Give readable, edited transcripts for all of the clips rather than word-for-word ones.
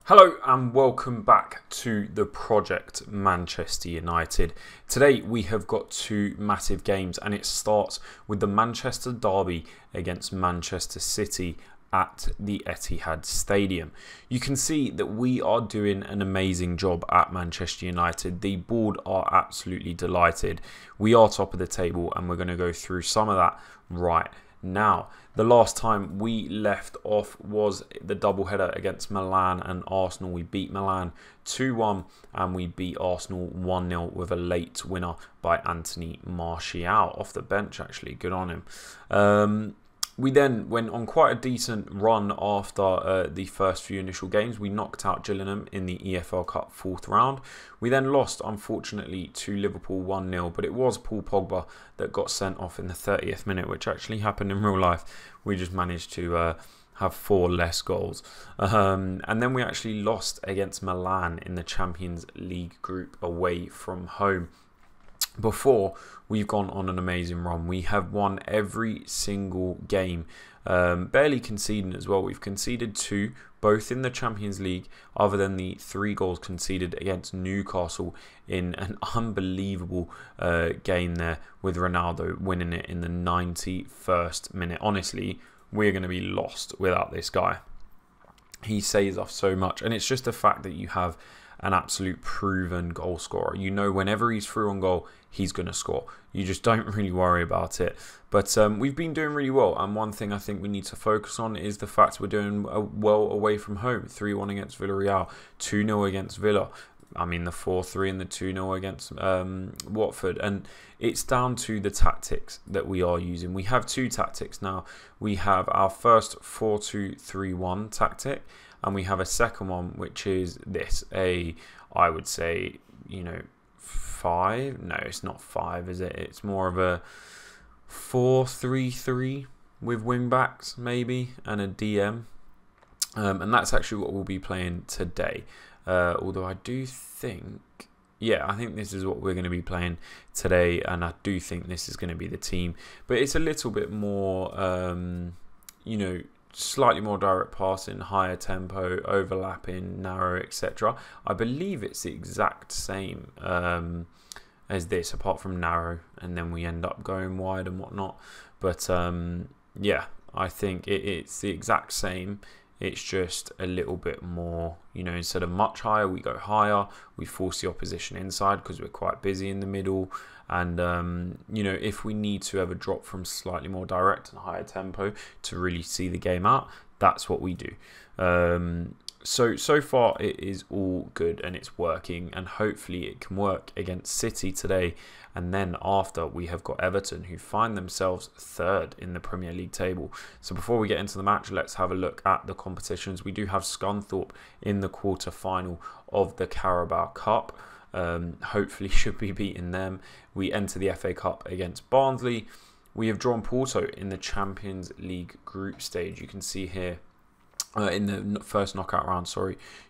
Hello and welcome back to the Project Manchester United. Today we have got two massive games and it starts with the Manchester derby against Manchester City at the Etihad Stadium. You can see that we are doing an amazing job at Manchester United. The board are absolutely delighted. We are top of the table and we're going to go through some of that right now. The last time we left off was the doubleheader against Milan and Arsenal. We beat Milan 2-1 and we beat Arsenal 1-0 with a late winner by Anthony Martial off the bench, actually. Good on him. We then went on quite a decent run after the first few initial games. We knocked out Gillingham in the EFL Cup 4th round. We then lost, unfortunately, to Liverpool 1-0, but it was Paul Pogba that got sent off in the 30th minute, which actually happened in real life. We just managed to have 4 less goals. And then we actually lost against Milan in the Champions League group away from home. Before we've gone on an amazing run, we have won every single game, barely conceding as well. We've conceded 2, both in the Champions League, other than the 3 goals conceded against Newcastle in an unbelievable game there, with Ronaldo winning it in the 91st minute. Honestly, we're going to be lost without this guy. He saves off so much, and it's just the fact that you have an absolute proven goal scorer. You know, whenever he's through on goal, he's going to score. You just don't really worry about it. But we've been doing really well. And one thing I think we need to focus on is the fact we're doing well away from home. 3-1 against Villarreal, 2-0 against Villa. I mean, the 4-3 and the 2-0 against Watford. And it's down to the tactics that we are using. We have 2 tactics now. We have our first 4-2-3-1 tactic. And we have a second one, which is this, I would say, 5. No, it's not 5, is it? It's more of a 4-3-3 with wing backs, maybe, and a DM. And that's actually what we'll be playing today. Although I do think, I think this is what we're going to be playing today. And I do think this is going to be the team. But it's a little bit more, slightly more direct passing, higher tempo, overlapping, narrow, etc. I believe it's the exact same as this, apart from narrow, and then we end up going wide and whatnot. But I think it's the exact same. It's just a little bit more, instead of much higher, we go higher. We force the opposition inside because we're quite busy in the middle. And, if we need to ever drop from slightly more direct and higher tempo to really see the game out, that's what we do. So far it is all good and it's working, and hopefully it can work against City today. And then after, we have got Everton, who find themselves 3rd in the Premier League table. So before we get into the match, let's have a look at the competitions. We do have Scunthorpe in the quarter-final of the Carabao Cup. Hopefully should be beating them. We enter the FA Cup against Barnsley. We have drawn Porto in the Champions League group stage. You can see here, in the first knockout round,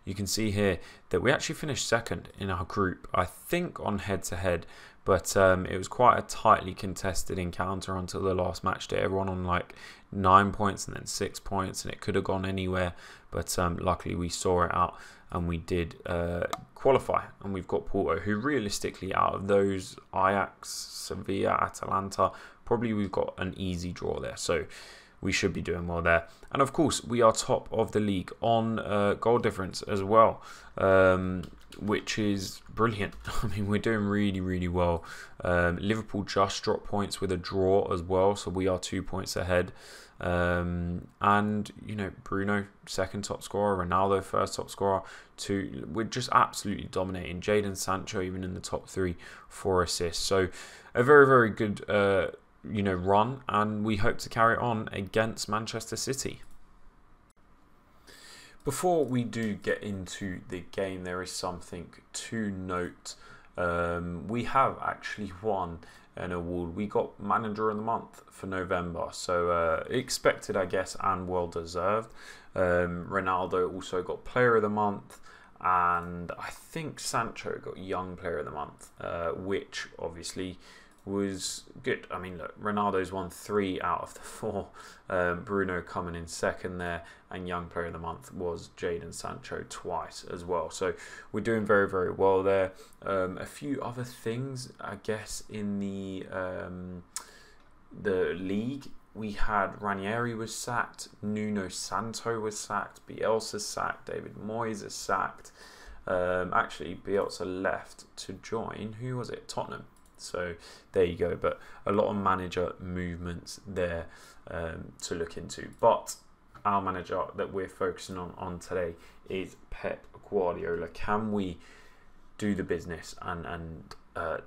you can see here that we actually finished 2nd in our group, I think on head-to-head, but it was quite a tightly contested encounter until the last match day. Everyone on like 9 points and then 6 points, and it could have gone anywhere, but luckily we saw it out and we did qualify. And we've got Porto, who realistically, out of those, Ajax, Sevilla, Atalanta, probably we've got an easy draw there. So we should be doing well there. And of course, we are top of the league on goal difference as well, which is brilliant. I mean, we're doing really, really well. Liverpool just dropped points with a draw as well, so we are 2 points ahead. And, Bruno, 2nd top scorer, Ronaldo, 1st top scorer. We're just absolutely dominating. Jadon Sancho even in the top 3, 4 assists. So a very, very good run, and we hope to carry it on against Manchester City. Before we do get into the game, there is something to note. We have actually won an award. We got Manager of the Month for November, so expected, I guess, and well deserved. Ronaldo also got Player of the Month, and I think Sancho got Young Player of the Month, which obviously was good. I mean, look, Ronaldo's won 3 out of the 4. Bruno coming in second there, and Young Player of the Month was Jadon Sancho twice as well. So we're doing very, very well there. A few other things, I guess, in the league. We had Ranieri was sacked, Nuno Santo was sacked, Bielsa sacked, David Moyes is sacked. Actually, Bielsa left to join, who was it? Tottenham. So there you go. But a lot of manager movements there to look into. But our manager that we're focusing on today is Pep Guardiola. Can we do the business and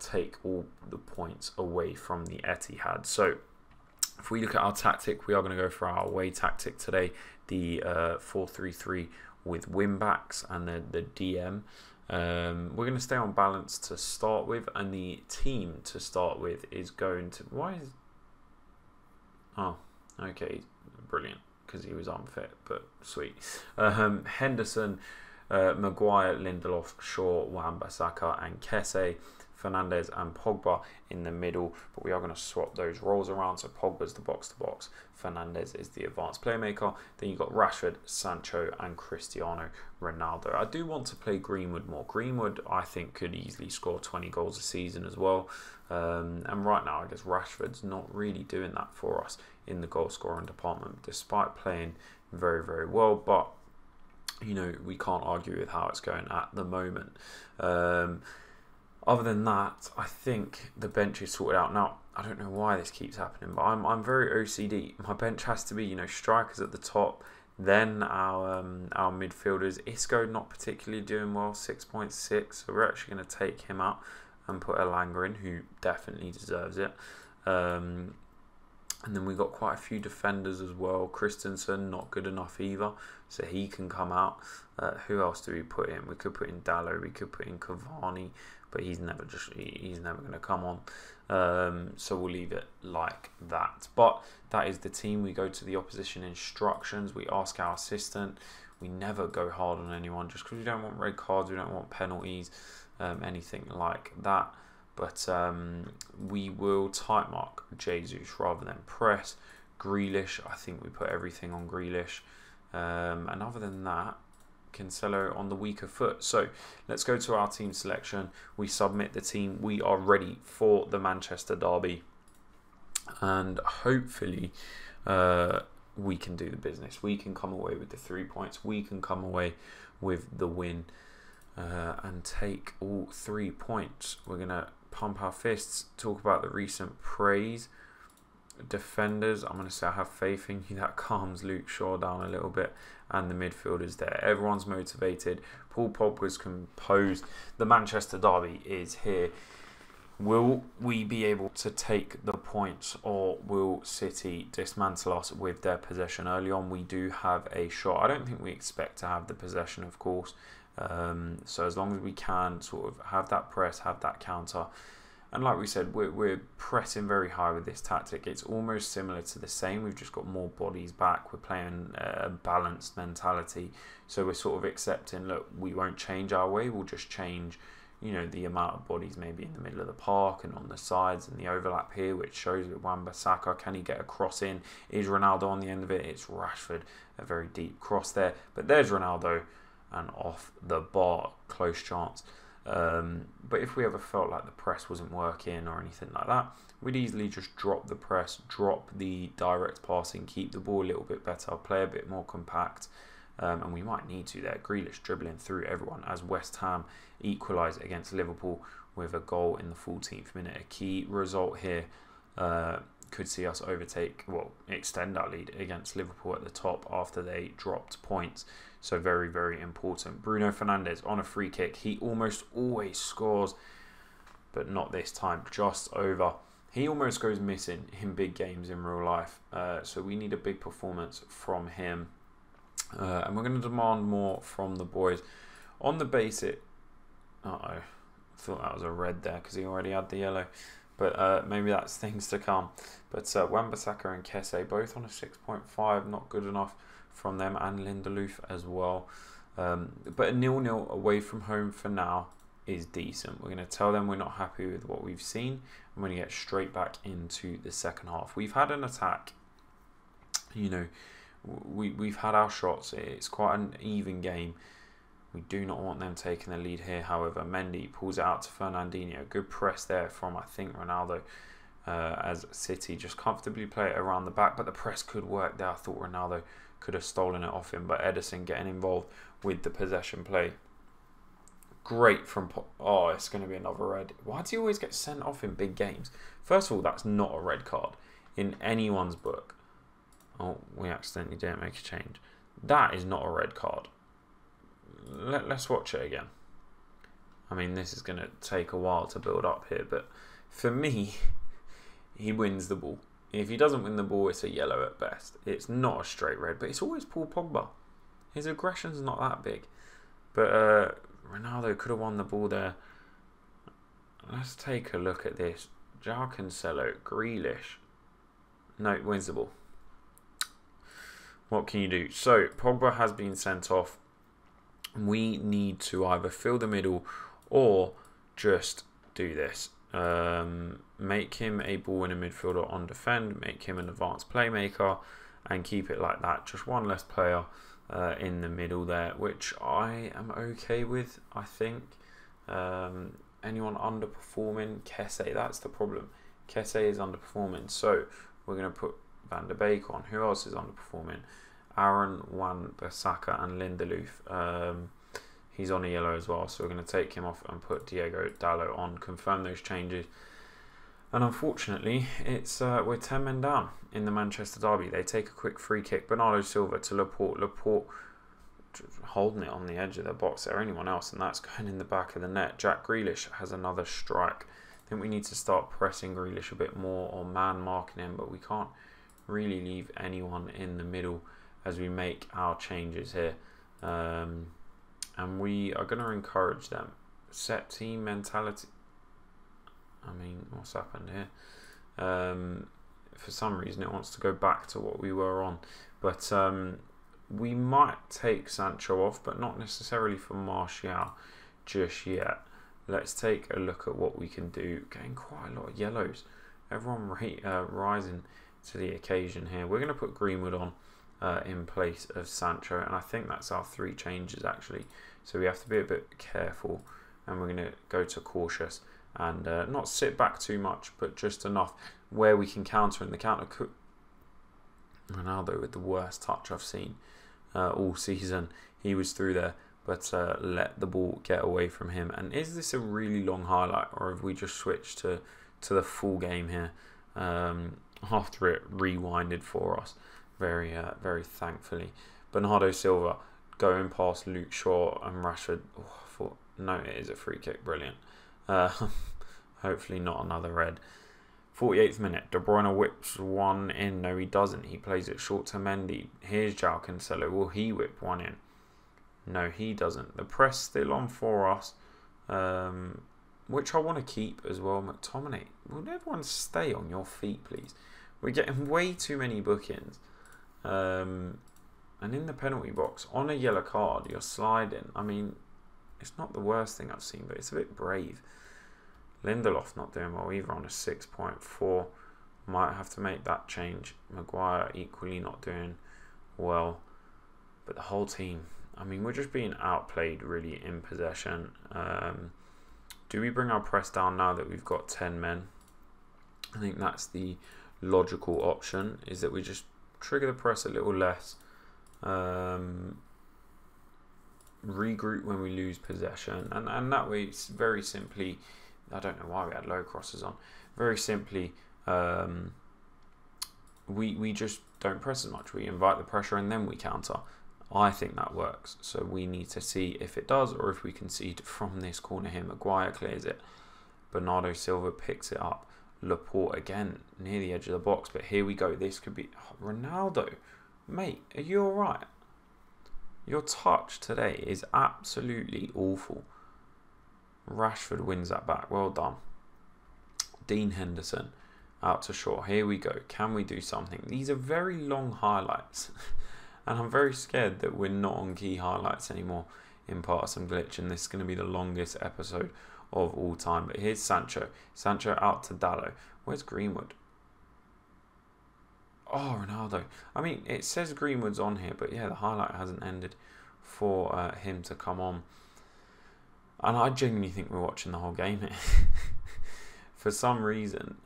take all the points away from the Etihad? So if we look at our tactic, we are going to go for our away tactic today, the 4-3-3 with wing backs and then the DM. We're going to stay on balance to start with, and the team to start with is going to... Oh, okay, brilliant, because he was unfit, but sweet. Henderson, Maguire, Lindelof, Shaw, Wan-Bissaka and Kessie. Fernandes and Pogba in the middle, but we are going to swap those roles around. So Pogba's the box-to-box, Fernandes is the advanced playmaker. Then you've got Rashford, Sancho and Cristiano Ronaldo. I do want to play Greenwood more. Greenwood, I think, could easily score 20 goals a season as well. And right now, I guess Rashford's not really doing that for us in the goal-scoring department, despite playing very, very well. But, you know, we can't argue with how it's going at the moment. Other than that, I think the bench is sorted out. Now, I don't know why this keeps happening, but I'm very OCD. My bench has to be, you know, strikers at the top, then our midfielders. Isco not particularly doing well, 6.6. So we're actually going to take him out and put Elanga in, who definitely deserves it. And then we've got quite a few defenders as well. Christensen, not good enough either, so he can come out. Who else do we put in? We could put in Dallo, we could put in Cavani, but he's never going to come on. So we'll leave it like that. But that is the team. We go to the opposition instructions. We ask our assistant. We never go hard on anyone just because we don't want red cards, we don't want penalties, anything like that. But we will tight mark Jesus rather than press. Grealish, I think we put everything on Grealish. And other than that, Cancelo on the weaker foot. So let's go to our team selection. We submit the team. We are ready for the Manchester derby. And hopefully we can do the business. We can come away with the 3 points. We can come away with the win and take all 3 points. We're going to pump our fists, talk about the recent praise. Defenders, I'm going to say I have faith in you. That calms Luke Shaw down a little bit. And the midfielders there. Everyone's motivated. Paul Pogba's composed. The Manchester derby is here. Will we be able to take the points, or will City dismantle us with their possession early on? We do have a shot. I don't think we expect to have the possession, of course. So as long as we can sort of have that press, have that counter. And like we said, we're pressing very high with this tactic. It's almost similar to the same. We've just got more bodies back. We're playing a balanced mentality. So we're sort of accepting, look, we won't change our way. We'll just change, you know, the amount of bodies maybe in the middle of the park and on the sides and the overlap here, which shows with Wan-Bissaka. Can he get a cross in? Is Ronaldo on the end of it? It's Rashford. A very deep cross there. But there's Ronaldo and off the bar. Close chance. But if we ever felt like the press wasn't working or anything like that, we'd easily just drop the press, drop the direct passing, keep the ball a little bit better, play a bit more compact, and we might need to there. Grealish dribbling through everyone as West Ham equalise against Liverpool with a goal in the 14th minute. A key result here could see us extend our lead against Liverpool at the top after they dropped points. So very, very important. Bruno Fernandes on a free kick. He almost always scores, but not this time. Just over. He almost goes missing in big games in real life. So we need a big performance from him. And we're going to demand more from the boys. On the basic... I thought that was a red there because he already had the yellow. But maybe that's things to come. But Wan-Bissaka and Kessie both on a 6.5. Not good enough from them, and Lindelof as well. But a 0-0 away from home for now. is decent. We're going to tell them we're not happy with what we've seen. I'm going to get straight back into the second half. We've had an attack. You know, we've had our shots. It's quite an even game. We do not want them taking the lead here. However, Mendy pulls it out to Fernandinho. Good press there from, I think, Ronaldo. As City just comfortably play it around the back, but the press could work there. I thought Ronaldo could have stolen it off him, but Ederson getting involved with the possession play. Great from... Oh, it's going to be another red. Why do you always get sent off in big games? First of all, that's not a red card in anyone's book. Oh, we accidentally didn't make a change. That is not a red card. Let's watch it again. I mean, this is going to take a while to build up here, but for me, he wins the ball. If he doesn't win the ball, it's a yellow at best. It's not a straight red, but it's always Paul Pogba. His aggression's not that big. But Ronaldo could have won the ball there. Let's take a look at this. João Cancelo, Grealish. No, it wins the ball. What can you do? So, Pogba has been sent off. We need to either fill the middle or just do this. Make him a ball-winning midfielder on defend. Make him an advanced playmaker. And keep it like that. Just one less player in the middle there, which I am okay with, I think. Anyone underperforming? Kesse, that's the problem. Kesse is underperforming. So, we're going to put Van der Beek on. Who else is underperforming? Aaron, Wan-Bissaka and Lindelof. He's on a yellow as well, so we're going to take him off and put Diego Dallo on. Confirm those changes. And unfortunately, it's we're 10 men down in the Manchester derby. They take a quick free kick. Bernardo Silva to Laporte. Laporte holding it on the edge of the box there. Anyone else, and that's going in the back of the net. Jack Grealish has another strike. I think we need to start pressing Grealish a bit more or man marking him, but we can't really leave anyone in the middle as we make our changes here. And we are going to encourage them. Set team mentality. I mean, what's happened here? For some reason, it wants to go back to what we were on. But we might take Sancho off, but not necessarily for Martial just yet. Let's take a look at what we can do. Getting quite a lot of yellows. Everyone rising to the occasion here. We're going to put Greenwood on in place of Sancho, and I think that's our 3 changes actually. So we have to be a bit careful, and we're going to go to cautious and not sit back too much, but just enough where we can counter in the counter. Ronaldo with the worst touch I've seen all season. He was through there, but let the ball get away from him. And is this a really long highlight, or have we just switched to the full game here after it rewinded for us? Very thankfully. Bernardo Silva going past Luke Shaw and Rashford. Oh, I thought, no, it is a free kick. Brilliant. Hopefully not another red. 48th minute. De Bruyne whips one in. No, he doesn't. He plays it short to Mendy. Here's João Cancelo. Will he whip one in? No, he doesn't. The press still on for us, which I want to keep as well. McTominay, will everyone stay on your feet, please? We're getting way too many bookings. And in the penalty box, on a yellow card, you're sliding. I mean, it's not the worst thing I've seen, but it's a bit brave. Lindelof not doing well either on a 6.4. Might have to make that change. Maguire equally not doing well. But the whole team, I mean, we're just being outplayed really in possession. Do we bring our press down now that we've got 10 men? I think that's the logical option, is that we just trigger the press a little less. Regroup when we lose possession, and that way it's very simply, I don't know why we had low crosses on, very simply we just don't press as much. We invite the pressure and then we counter. I think that works, so we need to see if it does, or if we concede from this corner here. Maguire clears it, Bernardo Silva picks it up, Laporte again near the edge of the box, but here we go. This could be Ronaldo. Mate, are you alright? Your touch today is absolutely awful. Rashford wins that back. Well done. Dean Henderson out to Shaw. Here we go. Can we do something? These are very long highlights. And I'm very scared that we're not on key highlights anymore. in part of some glitch, and this is going to be the longest episode of all time. But here's Sancho. Sancho out to Dalot. Where's Greenwood? Oh, Ronaldo. I mean, it says Greenwood's on here, but yeah, the highlight hasn't ended for him to come on. And I genuinely think we're watching the whole game here. For some reason,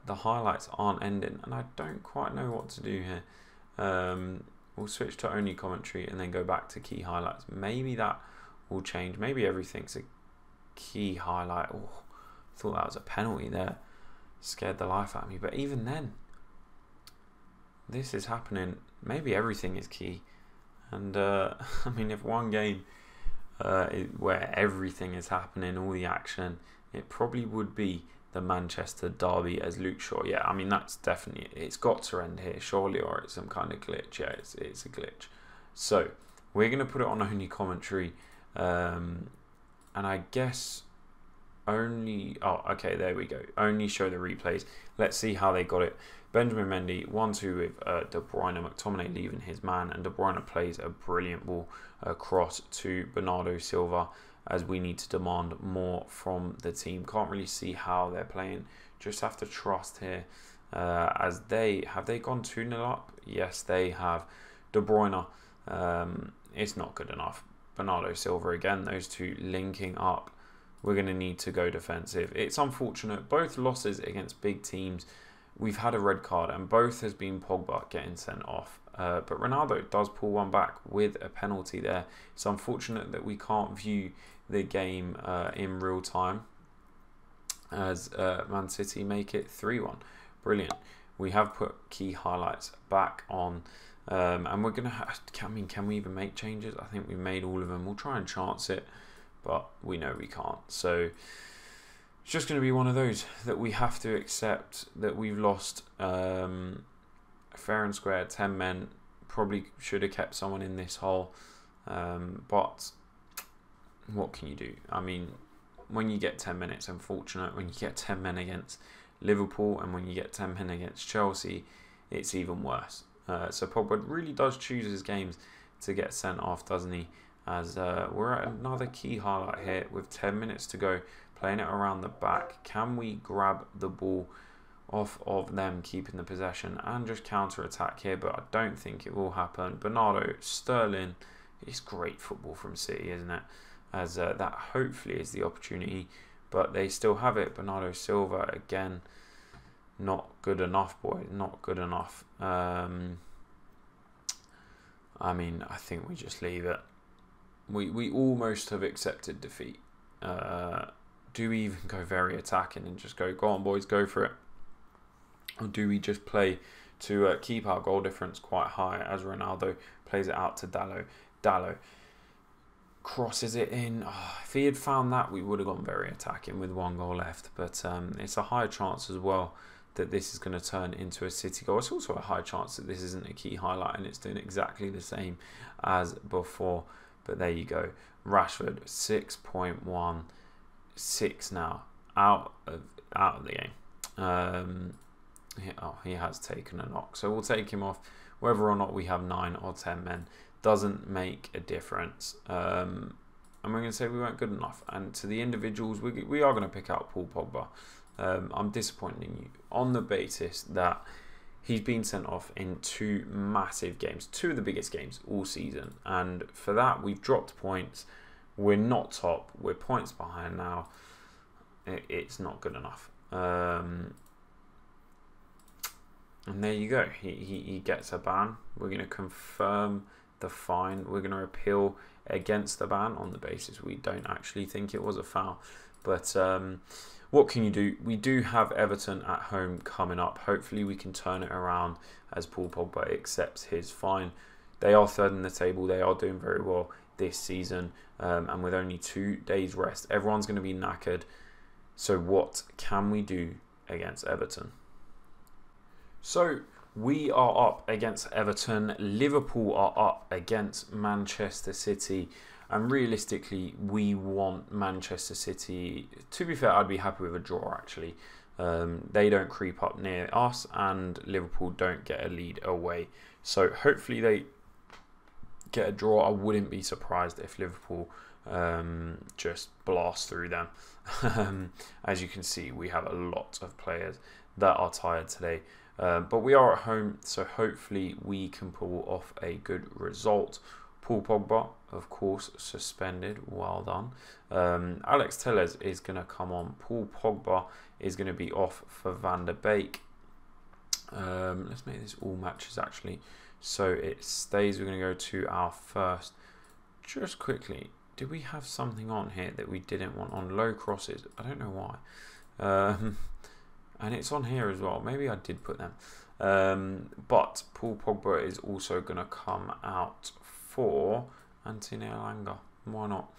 the highlights aren't ending, and I don't quite know what to do here. We'll switch to only commentary and then go back to key highlights. Maybe that will change. Maybe everything's a key highlight. Oh, I thought that was a penalty there. Scared the life out of me. But even then, this is happening. Maybe everything is key. And I mean, if one game where everything is happening, all the action, it probably would be the Manchester derby as Luke Shaw. Yeah, I mean, that's definitely, it's got to end here surely, or it's some kind of glitch. Yeah, it's a glitch. So we're going to put it on only commentary, and I guess only, oh okay, there we go, only show the replays. Let's see how they got it. Benjamin Mendy 1-2 with De Bruyne, McTominay leaving his man, and De Bruyne plays a brilliant ball across to Bernardo Silva, as we need to demand more from the team. Can't really see how they're playing. Just have to trust here. As have they gone 2-0 up? Yes, they have. De Bruyne, it's not good enough. Bernardo Silva again, those two linking up. We're going to need to go defensive. It's unfortunate. Both losses against big teams, we've had a red card, and both has been Pogba getting sent off. But Ronaldo does pull one back with a penalty there. It's unfortunate that we can't view the game in real time, as Man City make it 3-1. Brilliant. We have put key highlights back on, and we're gonna have. I mean, can we even make changes? I think we've made all of them. We'll try and chance it, but we know we can't. So it's just going to be one of those that we have to accept that we've lost. Fair and square, 10 men. Probably should have kept someone in this hole, but what can you do? I mean, when you get 10 men, it's unfortunate. When you get 10 men against Liverpool, and when you get 10 men against Chelsea, it's even worse. So Pogba really does choose his games to get sent off, doesn't he? As we're at another key highlight here with 10 minutes to go, playing it around the back. Can we grab the ball off of them keeping the possession and just counter-attack here? But I don't think it will happen. Bernardo, Sterling, it's great football from City, isn't it? As that hopefully is the opportunity, but they still have it. Bernardo Silva again, not good enough, boy, not good enough. I mean, I think we just leave it. We almost have accepted defeat. Do we even go very attacking and just go on boys, go for it? Or do we just play to keep our goal difference quite high, as Ronaldo plays it out to Dalot? Dalot crosses it in. Oh, if he had found that, we would have gone very attacking with 1 goal left. But it's a high chance as well that this is going to turn into a City goal. It's also a high chance that this isn't a key highlight and it's doing exactly the same as before. But there you go. Rashford, 6.1, 6 now, out of the game. He has taken a knock, so we'll take him off. Whether or not we have 9 or 10 men doesn't make a difference. And we're going to say we weren't good enough. And to the individuals, we are going to pick out Paul Pogba. I'm disappointing you on the basis that he's been sent off in 2 massive games, 2 of the biggest games all season. And for that, we've dropped points. We're not top. We're points behind now. It's not good enough. And there you go. He gets a ban. We're going to confirm the fine. We're going to appeal against the ban on the basis we don't actually think it was a foul. But what can you do? We do have Everton at home coming up. Hopefully we can turn it around as Paul Pogba accepts his fine. They are 3rd in the table. They are doing very well this season. And with only 2 days rest, everyone's going to be knackered. So what can we do against Everton? So we are up against Everton. Liverpool are up against Manchester City. And realistically, we want Manchester City. To be fair, I'd be happy with a draw, actually. They don't creep up near us, and Liverpool don't get a lead away. So hopefully they get a draw. I wouldn't be surprised if Liverpool just blast through them. As you can see, we have a lot of players that are tired today. But we are at home, so hopefully we can pull off a good result. Paul Pogba, of course, suspended. Well done. Alex Telles is going to come on. Paul Pogba is going to be off for Van der Beek. Let's make this all matches actually, so it stays. We're going to go to our first. Just quickly, did we have something on here that we didn't want on? Low crosses. I don't know why. And it's on here as well. Maybe I did put them. But Paul Pogba is also going to come out for Anthony Elanga. Why not?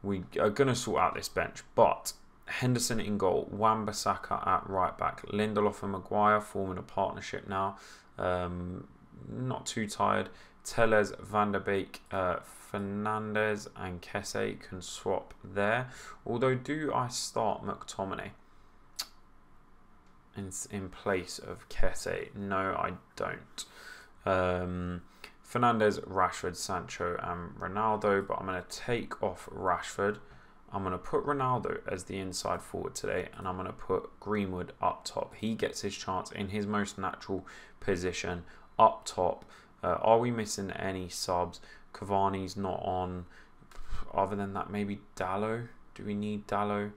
We are going to sort out this bench. But Henderson in goal. Wan-Bissaka at right back. Lindelof and Maguire forming a partnership now. Not too tired. Telles, Van der Beek, Fernandes and Kesse can swap there. Although, do I start McTominay in place of Kesse? No, I don't. Fernandes, Rashford, Sancho and Ronaldo, but I'm going to take off Rashford. I'm going to put Ronaldo as the inside forward today, and I'm going to put Greenwood up top. He gets his chance in his most natural position up top. Are we missing any subs? Cavani's not on. Other than that, maybe Dalot. Do we need Dalot?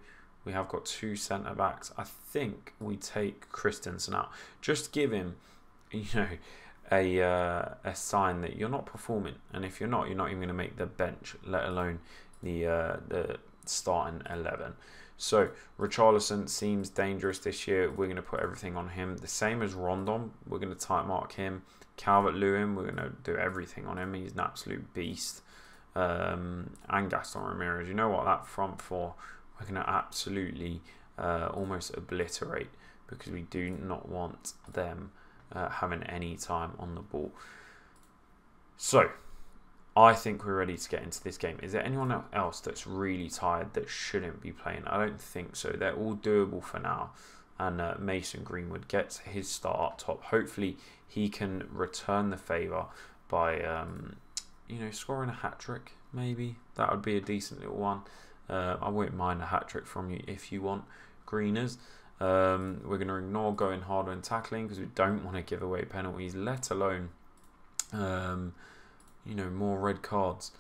We have got two centre backs. I think we take Christensen out. Just give him, you know, a sign that you're not performing, and if you're not even going to make the bench, let alone the starting 11. So Richarlison seems dangerous this year. We're going to put everything on him. The same as Rondon. We're going to tight mark him. Calvert-Lewin, we're going to do everything on him. He's an absolute beast. And Gaston Ramirez. You know what? That front four, we're going to absolutely almost obliterate, because we do not want them having any time on the ball. So, I think we're ready to get into this game. Is there anyone else that's really tired that shouldn't be playing? I don't think so. They're all doable for now. And Mason Greenwood gets his start up top. Hopefully, he can return the favour by, you know, scoring a hat-trick, maybe. That would be a decent little one. I wouldn't mind a hat-trick from you if you want, Greeners. We're going to ignore going hard when tackling, because we don't want to give away penalties, let alone, you know, more red cards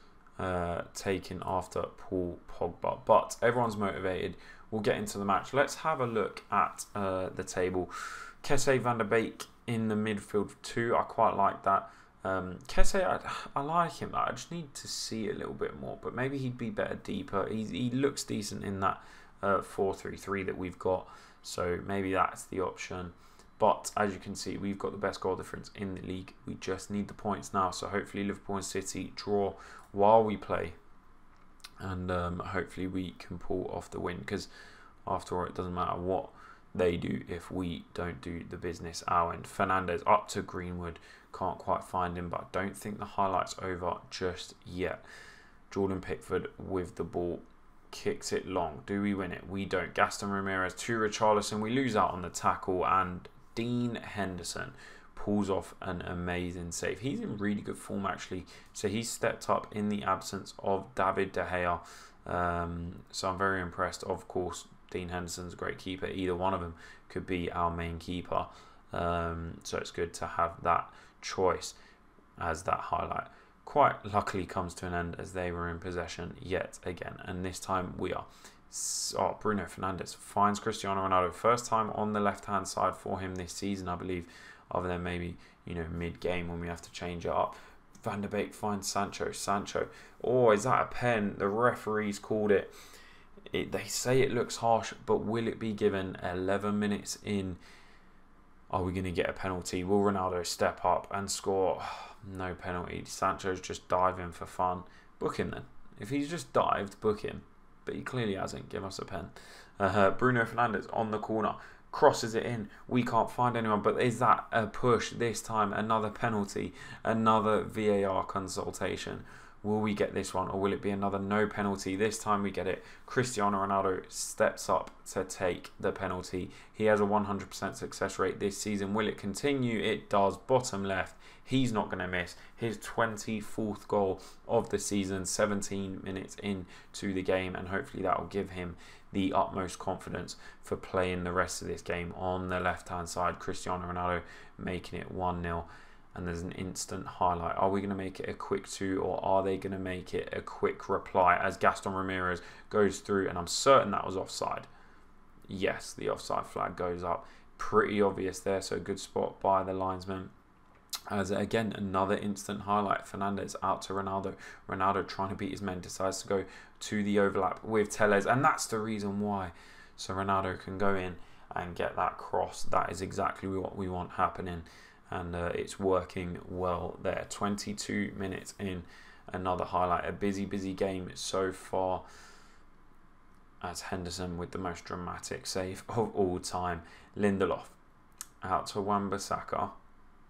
taken after Paul Pogba. But everyone's motivated. We'll get into the match. Let's have a look at the table. Kesse, Van der Beek in the midfield too. I quite like that. Kesse, I like him. I just need to see a little bit more, but maybe he'd be better deeper. He looks decent in that 4-3-3 that we've got, so maybe that's the option. But as you can see, we've got the best goal difference in the league. We just need the points now, so hopefully Liverpool and City draw while we play, and hopefully we can pull off the win, because after all, it doesn't matter what they do if we don't do the business our end. Fernandes up to Greenwood, can't quite find him, but I don't think the highlight's over just yet. Jordan Pickford with the ball, kicks it long. Do we win it? We don't. Gaston Ramirez to Richarlison, we lose out on the tackle, and Dean Henderson pulls off an amazing save. He's in really good form actually, so he's stepped up in the absence of David De Gea, so I'm very impressed. Of course, Dean Henderson's a great keeper. Either one of them could be our main keeper, so it's good to have that choice as that highlight. Quite luckily comes to an end, as they were in possession yet again, and this time we are. Oh, Bruno Fernandes finds Cristiano Ronaldo. First time on the left-hand side for him this season, I believe, other than maybe, you know, mid-game when we have to change it up. Van der Beek finds Sancho. Sancho. Oh, is that a pen? The referees called it. They say it looks harsh, but will it be given 11 minutes in? Are we going to get a penalty? Will Ronaldo step up and score? No penalty. Sancho's just diving for fun. Book him then. If he's just dived, book him. But he clearly hasn't. Give us a pen. Bruno Fernandes on the corner. Crosses it in. We can't find anyone. But is that a push this time? Another penalty. Another VAR consultation. Will we get this one, or will it be another no penalty? This time we get it. Cristiano Ronaldo steps up to take the penalty. He has a 100% success rate this season. Will it continue? It does. Bottom left. He's not going to miss. His 24th goal of the season, 17 minutes into the game, and hopefully that will give him the utmost confidence for playing the rest of this game. On the left-hand side, Cristiano Ronaldo making it 1-0. And there's an instant highlight. Are we going to make it a quick 2, or are they going to make it a quick reply as Gaston Ramirez goes through? And I'm certain that was offside. Yes, the offside flag goes up. Pretty obvious there, so good spot by the linesman. As again, another instant highlight. Fernandes out to Ronaldo. Ronaldo trying to beat his men, decides to go to the overlap with Tellez, and that's the reason why. So Ronaldo can go in and get that cross. That is exactly what we want happening. And it's working well there. 22 minutes in, another highlight. A busy game so far, as Henderson with the most dramatic save of all time. Lindelof out to Wan-Bissaka.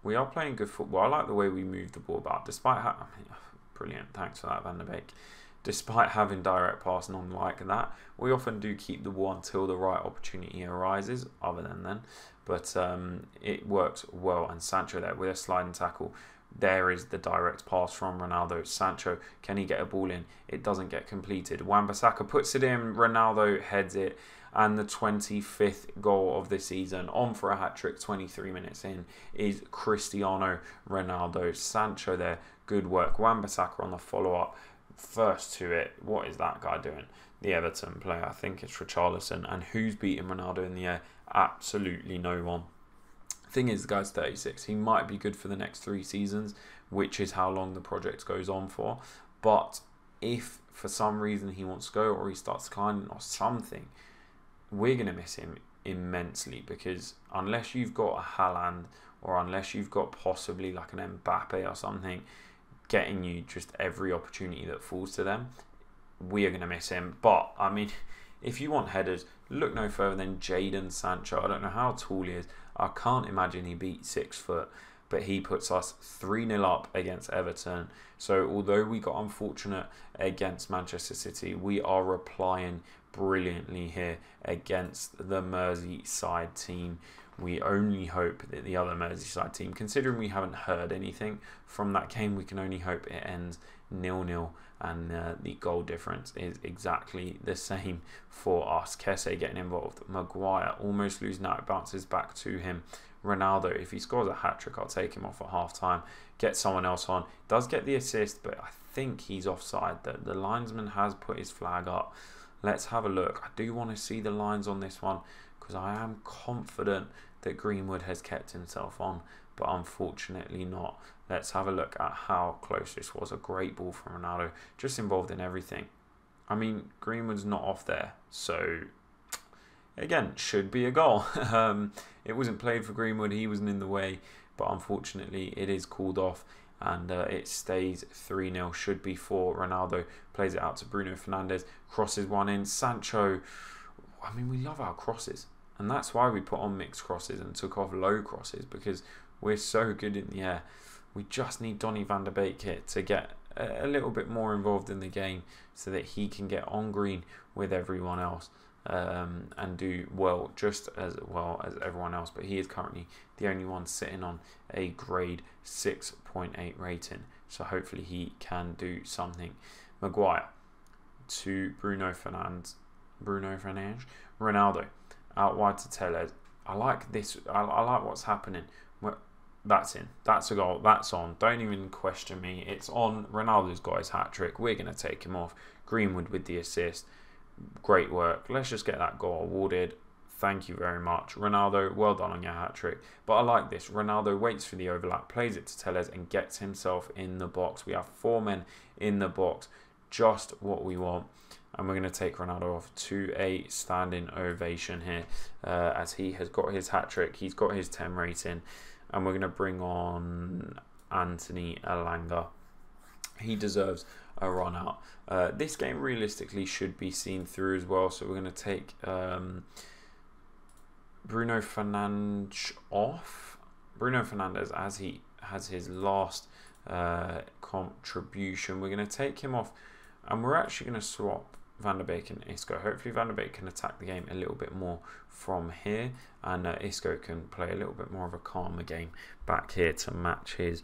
We are playing good football. I like the way we move the ball about, despite brilliant, thanks for that, Van der Beek. Despite having direct passing on like that, we often do keep the ball until the right opportunity arises, other than then. But it works well. And Sancho there with a sliding tackle. There is the direct pass from Ronaldo. Sancho, can he get a ball in? It doesn't get completed. Wan-Bissaka puts it in. Ronaldo heads it. And the 25th goal of the season, on for a hat-trick 23 minutes in, is Cristiano Ronaldo. Sancho there, good work. Wan-Bissaka on the follow-up. First to it. What is that guy doing? The Everton player, I think it's Richarlison. And who's beating Ronaldo in the air? Absolutely no one. Thing is, the guy's 36. He might be good for the next 3 seasons, which is how long the project goes on for. But if for some reason he wants to go, or he starts declining or something, we're going to miss him immensely, because unless you've got a Haaland, or unless you've got possibly like an Mbappe or something getting you just every opportunity that falls to them, we are going to miss him. But I mean, if you want headers, look no further than Jadon Sancho. I don't know how tall he is. I can't imagine he beat 6 foot, but he puts us 3-0 up against Everton. So although we got unfortunate against Manchester City, we are replying brilliantly here against the Merseyside team. We only hope that the other Merseyside team, considering we haven't heard anything from that game, we can only hope it ends 0-0, and the goal difference is exactly the same for us. Kesse getting involved. Maguire almost losing out. It bounces back to him. Ronaldo, if he scores a hat-trick, I'll take him off at half-time. Get someone else on. Does get the assist, but I think he's offside. The linesman has put his flag up. Let's have a look. I do want to see the lines on this one, because I am confident that Greenwood has kept himself on, but unfortunately not. Let's have a look at how close this was. A great ball from Ronaldo, just involved in everything. I mean, Greenwood's not off there, so again, should be a goal. It wasn't played for Greenwood, he wasn't in the way, but unfortunately it is called off, and it stays 3-0. Should be for Ronaldo. Plays it out to Bruno Fernandes, crosses one in. Sancho, I mean, we love our crosses, and that's why we put on mixed crosses and took off low crosses, because we're so good in the air. We just need Donny van der Beek here to get a little bit more involved in the game, so that he can get on green with everyone else and do well, just as well as everyone else. But he is currently the only one sitting on a grade 6.8 rating, so hopefully he can do something. Maguire to Bruno Fernandes, Ronaldo out wide to Tellez. I like this. I like what's happening. That's in. That's a goal. That's on. Don't even question me. It's on. Ronaldo's got his hat-trick. We're going to take him off. Greenwood with the assist. Great work. Let's just get that goal awarded. Thank you very much. Ronaldo, well done on your hat-trick. But I like this. Ronaldo waits for the overlap, plays it to Tellez, and gets himself in the box. We have 4 men in the box. Just what we want. And we're going to take Ronaldo off to a standing ovation here, as he has got his hat-trick. He's got his 10 rating. And we're going to bring on Anthony Elanga. He deserves a run out. This game realistically should be seen through as well. So we're going to take Bruno Fernandes off. Bruno Fernandes, as he has his last contribution. We're going to take him off, and we're actually going to swap Van der Beek and Isco. Hopefully Van der Beek can attack the game a little bit more from here, and Isco can play a little bit more of a calmer game back here to match his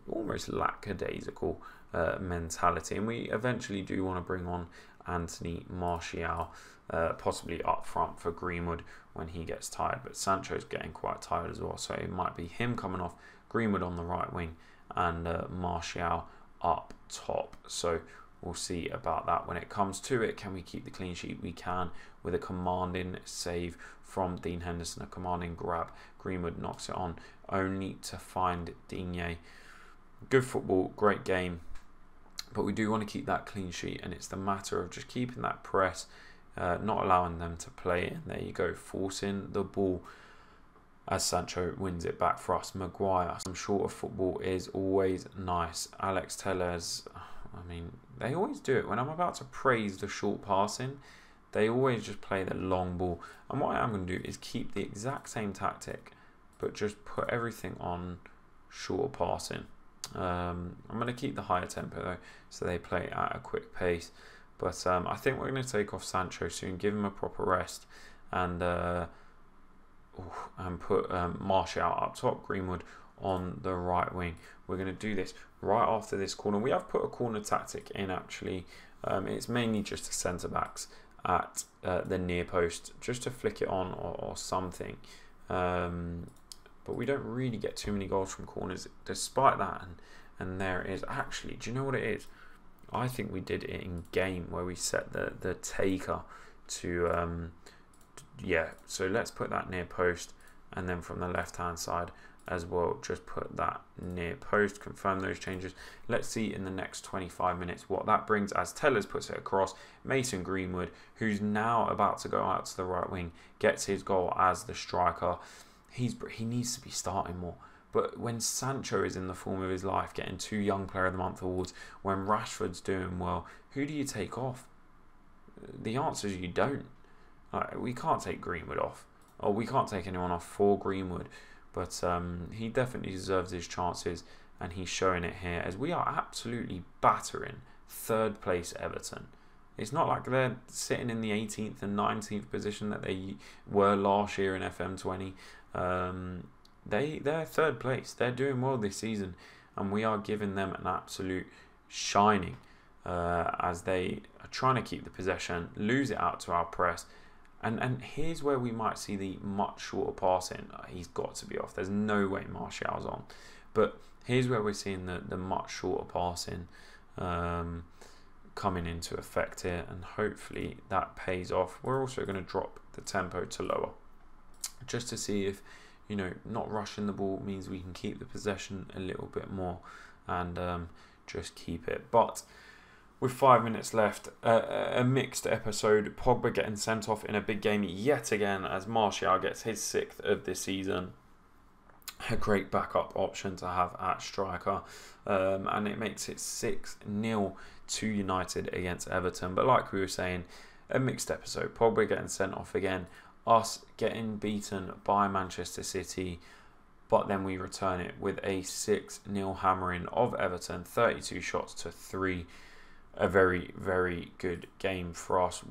almost lackadaisical mentality. And we eventually do want to bring on Anthony Martial, possibly up front for Greenwood when he gets tired, but Sancho's getting quite tired as well, so it might be him coming off, Greenwood on the right wing, and Martial up top. So we'll see about that when it comes to it. Can we keep the clean sheet? We can, with a commanding save from Dean Henderson, a commanding grab. Greenwood knocks it on, only to find Digne. Good football, great game, but we do want to keep that clean sheet, and it's the matter of just keeping that press, not allowing them to play in. There you go, forcing the ball as Sancho wins it back for us. Maguire, some shorter football is always nice. Alex Telles, I mean, they always do it. When I'm about to praise the short passing, they always just play the long ball. And what I am going to do is keep the exact same tactic, but just put everything on short passing. I'm going to keep the higher tempo though, so they play at a quick pace. But I think we're going to take off Sancho soon, give him a proper rest, and put Martial up top, Greenwood on the right wing. We're going to do this right after this corner. We have put a corner tactic in actually. It's mainly just the centre backs at the near post, just to flick it on or something. But we don't really get too many goals from corners despite that. And there it is. Actually, do you know what it is? I think we did it in game where we set the taker to yeah. So let's put that near post, and then from the left hand side as well, just put that near post. Confirm those changes. Let's see in the next 25 minutes what that brings as Tellers puts it across. Mason Greenwood, who's now about to go out to the right wing, gets his goal as the striker. He needs to be starting more. But when Sancho is in the form of his life, getting 2 Young Player of the Month awards, when Rashford's doing well, who do you take off? The answer is you don't. We can't take Greenwood off, or we can't take anyone off for Greenwood. But he definitely deserves his chances, and he's showing it here as we are absolutely battering 3rd place Everton. It's not like they're sitting in the 18th and 19th position that they were last year in FM20. They're 3rd place. They're doing well this season, and we are giving them an absolute shining as they are trying to keep the possession, lose it out to our press. And here's where we might see the much shorter passing. He's got to be off. There's no way Martial's on. But here's where we're seeing the much shorter passing coming into effect here, and hopefully that pays off. We're also going to drop the tempo to lower, just to see if, you know, not rushing the ball means we can keep the possession a little bit more and just keep it. But with 5 minutes left, a mixed episode. Pogba getting sent off in a big game yet again as Martial gets his 6th of the season. A great backup option to have at striker, and it makes it 6-0 to United against Everton. But like we were saying, a mixed episode. Pogba getting sent off again, us getting beaten by Manchester City, but then we return it with a 6-0 hammering of Everton, 32 shots to 3. A very, very good game for us.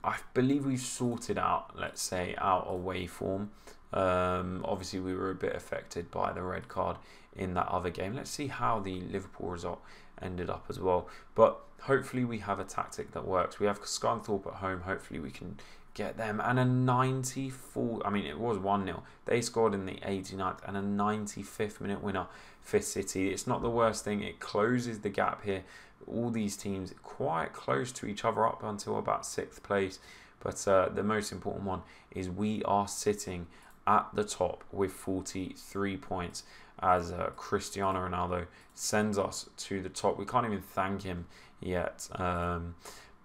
I believe we've sorted out, let's say, our away form. Obviously, we were a bit affected by the red card in that other game. Let's see how the Liverpool result ended up as well. But hopefully we have a tactic that works. We have Scunthorpe at home. Hopefully we can get them. And a 94... I mean, it was 1-0. They scored in the 89th and a 95th minute winner for City. It's not the worst thing. It closes the gap here. All these teams quite close to each other up until about 6th place. But the most important one is we are sitting at the top with 43 points as Cristiano Ronaldo sends us to the top. We can't even thank him yet.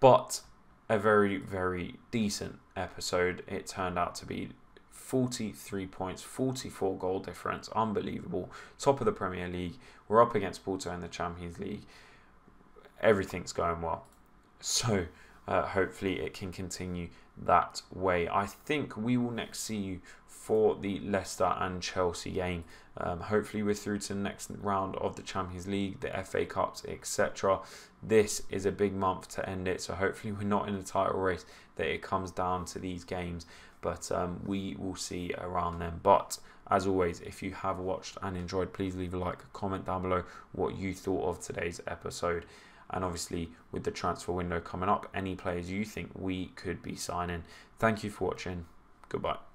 But a very, very decent episode it turned out to be. 43 points, 44 goal difference. Unbelievable. Top of the Premier League. We're up against Porto in the Champions League. Everything's going well. So hopefully it can continue that way. I think we will next see you for the Leicester and Chelsea game. Hopefully we're through to the next round of the Champions League, the FA Cups, etc. This is a big month to end it, so hopefully we're not in the title race, that it comes down to these games, but we will see around them. But as always, if you have watched and enjoyed, please leave a like, comment down below what you thought of today's episode. And obviously with the transfer window coming up, any players you think we could be signing. Thank you for watching. Goodbye.